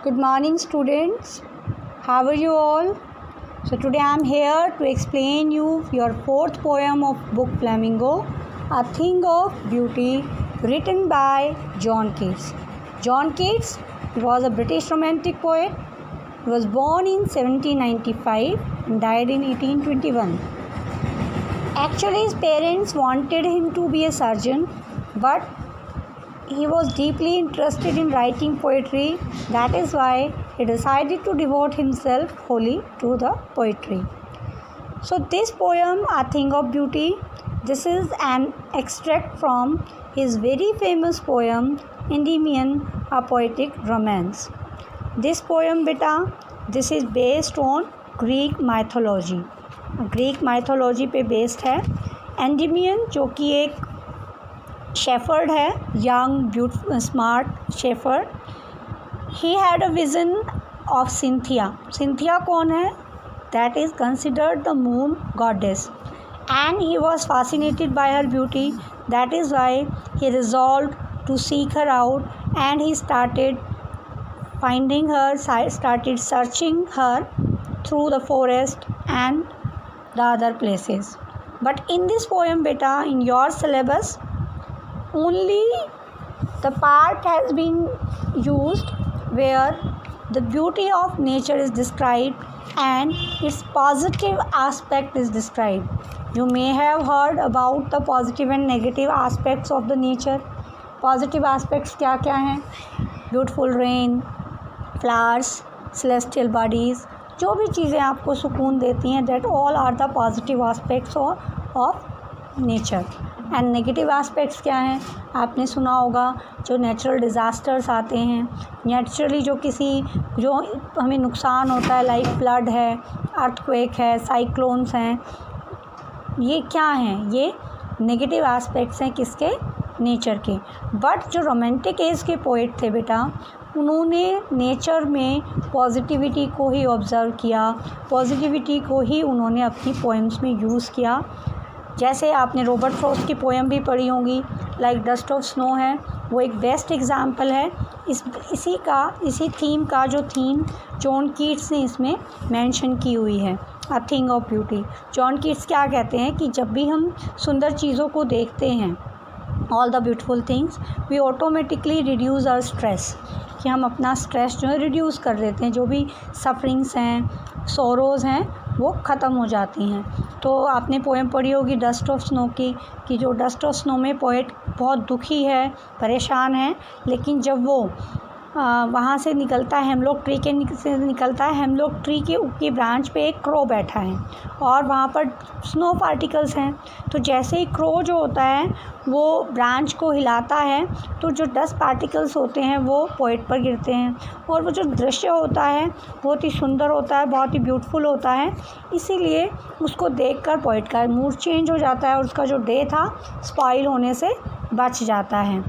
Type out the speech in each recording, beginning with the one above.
Good morning, students. How are you all? So today I am here to explain you your fourth poem of book Flamingo, A Thing of Beauty, written by John Keats. John Keats was a British romantic poet. He was born in 1795 and died in 1821. Actually, his parents wanted him to be a surgeon, but he was deeply interested in writing poetry. That is why he decided to devote himself wholly to the poetry. So this poem, A Thing of Beauty, this is an extract from his very famous poem, Endymion, a Poetic Romance. This poem, beta, this is based on Greek mythology. Greek mythology पे based है. Endymion जो कि एक shepherd है, young beautiful smart shepherd. He had a vision of Cynthia. Cynthia कौन है? That is considered the moon goddess, and he was fascinated by her beauty. That is why he resolve to seek her out, and he started finding her, started searching her through the forest and the other places. But in this poem, beta, in your syllabus, only the part has been used where the beauty of nature is described and its positive aspect is described. You may have heard about the positive and negative aspects of the nature. Positive aspects क्या क्या हैं? Beautiful rain, flowers, celestial bodies, जो भी चीज़ें आपको सुकून देती हैं, that all are the positive aspects of nature. And negative aspects क्या हैं? आपने सुना होगा जो नेचुरल डिज़ास्टर्स आते हैं, नेचुरली जो हमें नुकसान होता है, लाइक फ्लड है, अर्थक्वेक है, साइक्लोन्स हैं. ये क्या हैं? ये नेगेटिव एस्पेक्ट्स हैं किसके? नेचर के. बट जो रोमांटिक एज के पोइट थे बेटा, उन्होंने नेचर में पॉजिटिविटी को ही ऑब्ज़र्व किया, पॉजिटिविटी को ही उन्होंने अपनी पोएम्स में यूज़ किया. जैसे आपने रॉबर्ट फ्रॉस्ट की पोएम भी पढ़ी होंगी, लाइक डस्ट ऑफ स्नो है, वो एक बेस्ट एग्जाम्पल है इसी थीम का जो थीम जॉन कीट्स ने इसमें मेंशन की हुई है, a thing of beauty. John Keats क्या कहते हैं कि जब भी हम सुंदर चीज़ों को देखते हैं, all the beautiful things, we automatically reduce our stress, कि हम अपना स्ट्रेस जो है रिड्यूस कर देते हैं. जो भी सफरिंग्स हैं, सोरोज़ हैं, वो ख़त्म हो जाती हैं. तो आपने पोएम पढ़ी होगी डस्ट ऑफ स्नो की, कि जो डस्ट ऑफ स्नो में पोएट बहुत दुखी है, परेशान है, लेकिन जब वो वहाँ से निकलता है, हेमलॉक ट्री से निकलता है, हेमलॉक ट्री की ब्रांच पे एक क्रो बैठा है और वहाँ पर स्नो पार्टिकल्स हैं. तो जैसे ही क्रो जो होता है वो ब्रांच को हिलाता है, तो जो डस्ट पार्टिकल्स होते हैं वो पोएट पर गिरते हैं, और वो जो दृश्य होता है बहुत ही सुंदर होता है, बहुत ही ब्यूटीफुल होता है. इसीलिए उसको देखकर पोएट का मूड चेंज हो जाता है और उसका जो डे था स्पॉइल होने से बच जाता है.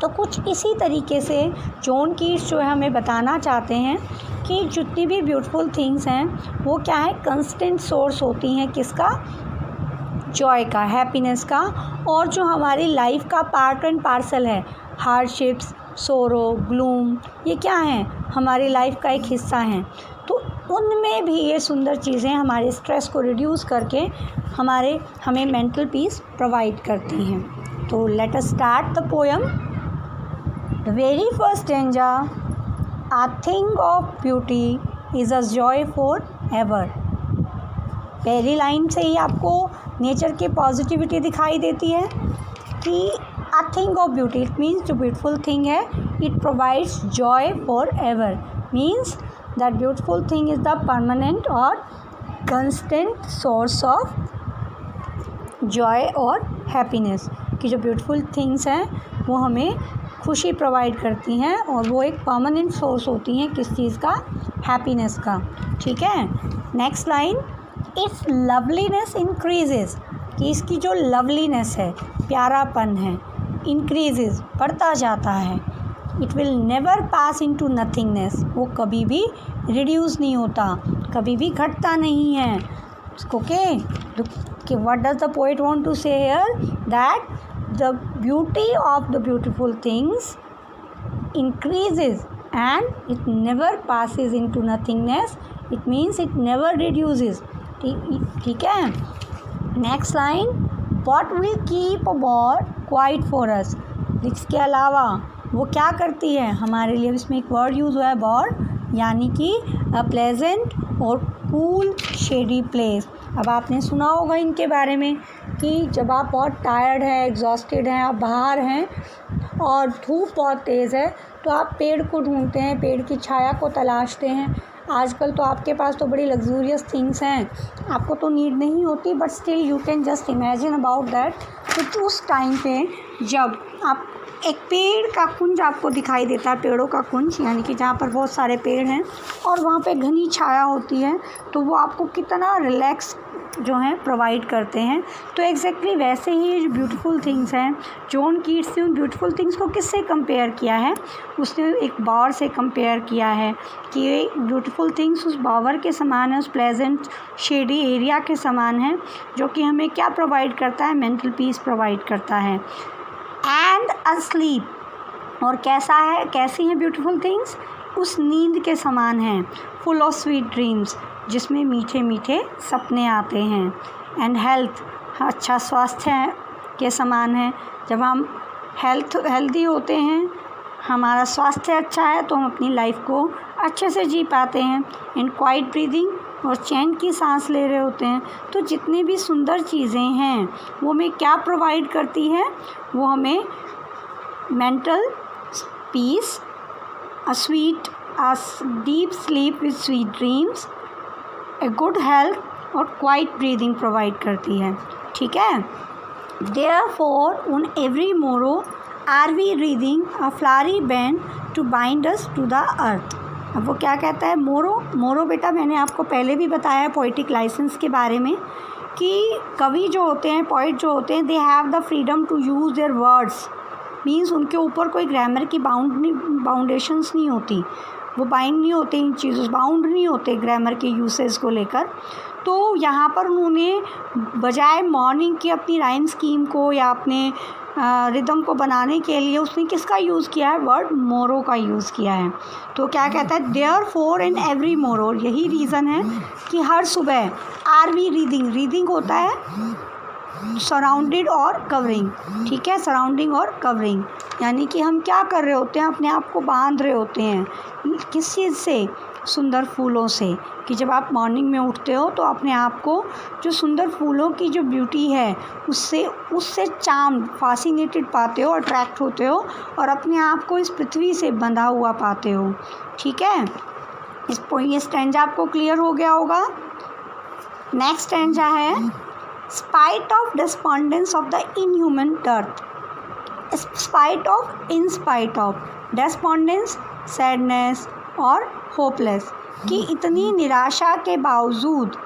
तो कुछ इसी तरीके से जॉन कीट्स जो है हमें बताना चाहते हैं कि जितनी भी ब्यूटीफुल थिंग्स हैं वो क्या है, कंस्टेंट सोर्स होती हैं किसका? जॉय का, हैप्पीनेस का. और जो हमारी लाइफ का पार्ट एंड पार्सल है, हार्डशिप्स, सोरो, ग्लूम, ये क्या हैं? हमारी लाइफ का एक हिस्सा हैं. तो उनमें भी ये सुंदर चीज़ें हमारे स्ट्रेस को रिड्यूस करके हमें मेंटल पीस प्रोवाइड करती हैं. तो let us start the poem. The very first stanza, a thing of beauty is a joy forever. पहली लाइन से ही आपको नेचर की पॉजिटिविटी दिखाई देती है कि a thing of beauty, it means जो beautiful thing है, it provides joy forever, means that beautiful thing is the permanent or constant source of joy और happiness. कि जो beautiful things हैं वो हमें खुशी प्रोवाइड करती हैं और वो एक परमानेंट सोर्स होती हैं किस चीज़ का? हैप्पीनेस का. ठीक है. Next line, it's loveliness increases, कि इसकी जो लवलीनेस है, प्यारापन है, इंक्रीजेज, बढ़ता जाता है. It will never pass into nothingness, वो कभी भी रिड्यूस नहीं होता, कभी भी घटता नहीं है. Okay, what does the poet want to say here? That the beauty of the beautiful things increases and it never passes into nothingness. It means it never reduces. ठीक है. Next line, what will keep a war quiet for us. इसके अलावा वो क्या करती है हमारे लिए. इसमें एक वर्ड यूज़ हुआ है war, यानी कि अ प्लेजेंट और कूल शेडी प्लेस. अब आपने सुना होगा इनके बारे में कि जब आप बहुत टायर्ड हैं, एग्जॉस्टेड हैं, आप बाहर हैं और धूप बहुत तेज़ है तो आप पेड़ को ढूंढते हैं, पेड़ की छाया को तलाशते हैं. आजकल तो आपके पास तो बड़ी लग्जूरियस थिंग्स हैं, आपको तो नीड नहीं होती, but still you can just imagine about that. तो उस टाइम पे जब आप एक पेड़ का कुंज आपको दिखाई देता है, पेड़ों का कुंज, यानी कि जहाँ पर बहुत सारे पेड़ हैं और वहाँ पे घनी छाया होती है, तो वो आपको कितना रिलैक्स जो है प्रोवाइड करते हैं. तो एग्जैक्टली वैसे ही जो ब्यूटीफुल थिंग्स हैं, जॉन कीट्स ने उन ब्यूटीफुल थिंग्स को किससे कंपेयर किया है. उसने एक बावर से कंपेयर किया है कि ये ब्यूटीफुल थिंग्स उस बावर के समान है, उस प्लेजेंट शेडी एरिया के समान है, जो कि हमें क्या प्रोवाइड करता है, मेंटल पीस प्रोवाइड करता है. एंड अस्लीप, और कैसा है, कैसी हैं ब्यूटीफुल थिंग्स, उस नींद के समान हैं. फुल ऑफ स्वीट ड्रीम्स, जिसमें मीठे मीठे सपने आते हैं. एंड हेल्थ, अच्छा स्वास्थ्य के समान है. जब हम हेल्दी होते हैं, हमारा स्वास्थ्य अच्छा है, तो हम अपनी लाइफ को अच्छे से जी पाते हैं. एंड क्वाइट ब्रीदिंग, और चैन की सांस ले रहे होते हैं. तो जितनी भी सुंदर चीज़ें हैं वो हमें क्या प्रोवाइड करती है, वो हमें mental peace, a deep sleep with sweet dreams, a good health और क्वाइट ब्रीदिंग प्रोवाइड करती है. ठीक है. Therefore, on every morrow are we reading a flowery band to bind us to the earth. अब वो क्या कहता है, मोरो बेटा मैंने आपको पहले भी बताया है पोइटिक लाइसेंस के बारे में कि कवि जो होते हैं, पोइट जो होते हैं, they have the freedom to use their words. Means उनके ऊपर कोई ग्रामर की बाउंडेशंस नहीं होती, वो बाइंड नहीं होते इन चीज़ों, बाउंड नहीं होते ग्रामर के यूसेज को लेकर. तो यहाँ पर उन्होंने बजाय मॉर्निंग की अपनी राइम स्कीम को या अपने रिदम को बनाने के लिए उसने किसका यूज़ किया है, वर्ड मोरो का यूज़ किया है. तो क्या कहता है, देयरफॉर इन एवरी मोरो, यही रीज़न है कि हर सुबह आर वी रीडिंग होता है सराउंडेड और कवरिंग. ठीक है, सराउंडिंग और कवरिंग, यानी कि हम क्या कर रहे होते हैं, अपने आप को बांध रहे होते हैं. किस चीज़ से, सुंदर फूलों से. कि जब आप मॉर्निंग में उठते हो तो अपने आप को जो सुंदर फूलों की जो ब्यूटी है उससे चार्म, फैसिनेटेड पाते हो, अट्रैक्ट होते हो और अपने आप को इस पृथ्वी से बंधा हुआ पाते हो. ठीक है. ये स्टैंजा आपको क्लियर हो गया होगा. नेक्स्ट स्टैंजा है, spite of despondence of the inhuman dearth. In spite of despondence, sadness और होपलेस, कि इतनी निराशा के बावजूद,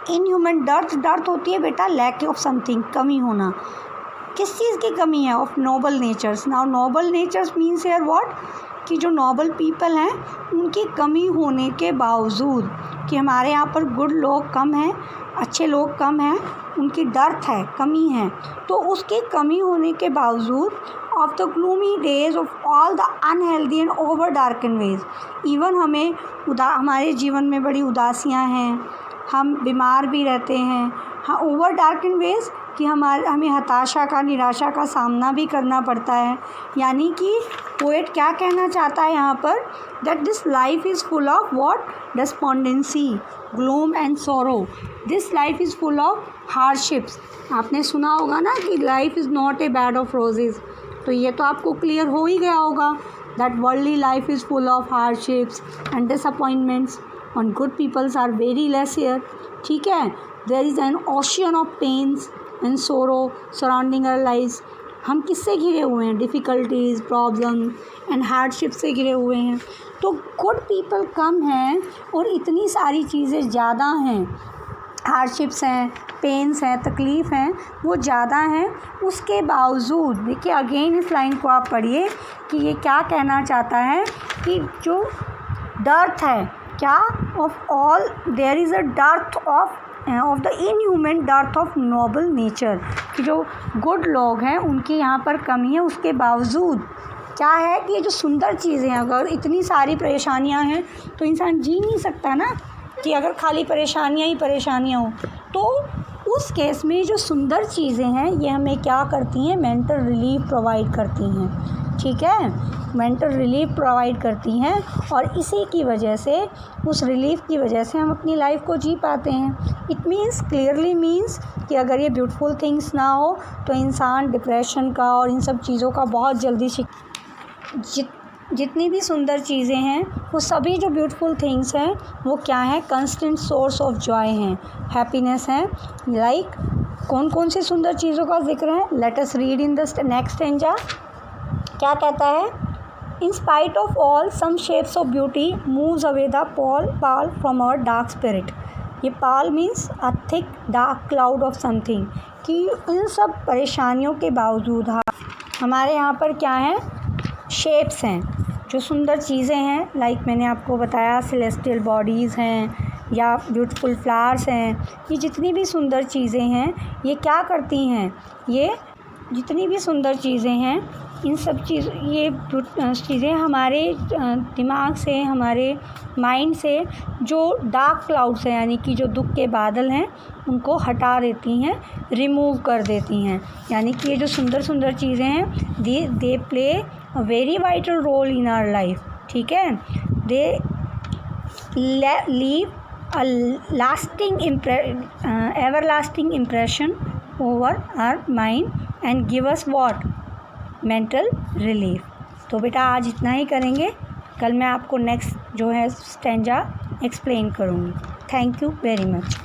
इनह्यूमन डर्थ होती है बेटा लैक ऑफ समथिंग, कमी होना. किस चीज़ की कमी है, of noble natures. Now noble natures means here what, कि जो नोबल पीपल हैं उनकी कमी होने के बावजूद, कि हमारे यहाँ पर गुड लोग कम हैं, अच्छे लोग कम हैं, उनकी डर्थ है, कमी है. तो उसकी कमी होने के बावजूद, of the gloomy days of all the unhealthy and over darkened ways, even हमें हमारे जीवन में बड़ी उदासियाँ हैं, हम बीमार भी रहते हैं. हाँ, ओवर डार्कन वेज कि हमें हताशा का, निराशा का सामना भी करना पड़ता है. यानी कि पोएट क्या कहना चाहता है यहाँ पर, that this life is full of what, despondency, gloom and sorrow. This life is full of hardships. आपने सुना होगा ना कि life is not a bed of roses. तो ये तो आपको क्लियर हो ही गया होगा that worldly life is full of hardships and disappointments, and good peoples are very less here. ठीक है. There is an ocean of pains and sorrow surrounding our lives. हम किससे घिरे हुए हैं, डिफ़िकल्टीज़, प्रॉब्लम एंड हार्डशिप से घिरे हुए हैं. तो गुड पीपल कम हैं और इतनी सारी चीज़ें ज़्यादा हैं, हार्डशिप्स हैं, पेन्स हैं, तकलीफ़ हैं, वो ज़्यादा हैं. उसके बावजूद देखिए अगेन इस लाइन को आप पढ़िए कि ये क्या कहना चाहता है, कि जो डर्थ है, क्या, of all there is a dearth of the inhuman dearth of noble nature, कि जो गुड लोग हैं उनकी यहाँ पर कमी है. उसके बावजूद क्या है कि ये जो सुंदर चीज़ें हैं, अगर इतनी सारी परेशानियां हैं तो इंसान जी नहीं सकता ना, कि अगर खाली परेशानियां ही परेशानियां हो। तो उस केस में जो सुंदर चीज़ें हैं ये हमें क्या करती हैं, मेंटल रिलीफ प्रोवाइड करती हैं। ठीक है, मेंटल रिलीफ प्रोवाइड करती हैं और इसी की वजह से, उस रिलीफ की वजह से हम अपनी लाइफ को जी पाते हैं। इट मीन्स, क्लियरली मीन्स कि अगर ये ब्यूटीफुल थिंग्स ना हो तो इंसान डिप्रेशन का और इन सब चीज़ों का बहुत जल्दी जितनी भी सुंदर चीज़ें हैं वो सभी जो ब्यूटीफुल थिंग्स हैं वो क्या है, कंस्टेंट सोर्स ऑफ जॉय हैं, हैप्पीनेस हैं। लाइक कौन कौन सी सुंदर चीज़ों का जिक्र है, let us read in the next stanza. क्या कहता है, in spite of all some shapes of beauty moves away the pall from our dark spirit. ये pall means a thick dark cloud of something, कि इन सब परेशानियों के बावजूद हमारे यहाँ पर क्या है, शेप्स हैं, जो सुंदर चीज़ें हैं। लाइक मैंने आपको बताया सेलेस्टियल बॉडीज़ हैं या ब्यूटीफुल फ्लावर्स हैं। ये जितनी भी सुंदर चीज़ें हैं ये क्या करती हैं, ये जितनी भी सुंदर चीज़ें हैं, इन सब ये चीज़ें हमारे दिमाग से, हमारे माइंड से जो डार्क क्लाउड्स हैं, यानी कि जो दुख के बादल हैं, उनको हटा देती हैं, रिमूव कर देती हैं। यानी कि ये जो सुंदर सुंदर चीज़ें हैं they play a very vital role in our life. ठीक है, they leave a lasting everlasting impression over our mind and give us what, mental relief. तो बेटा आज इतना ही करेंगे, कल मैं आपको नेक्स्ट जो है स्टैंजा एक्सप्लेन करूँगी। Thank you very much.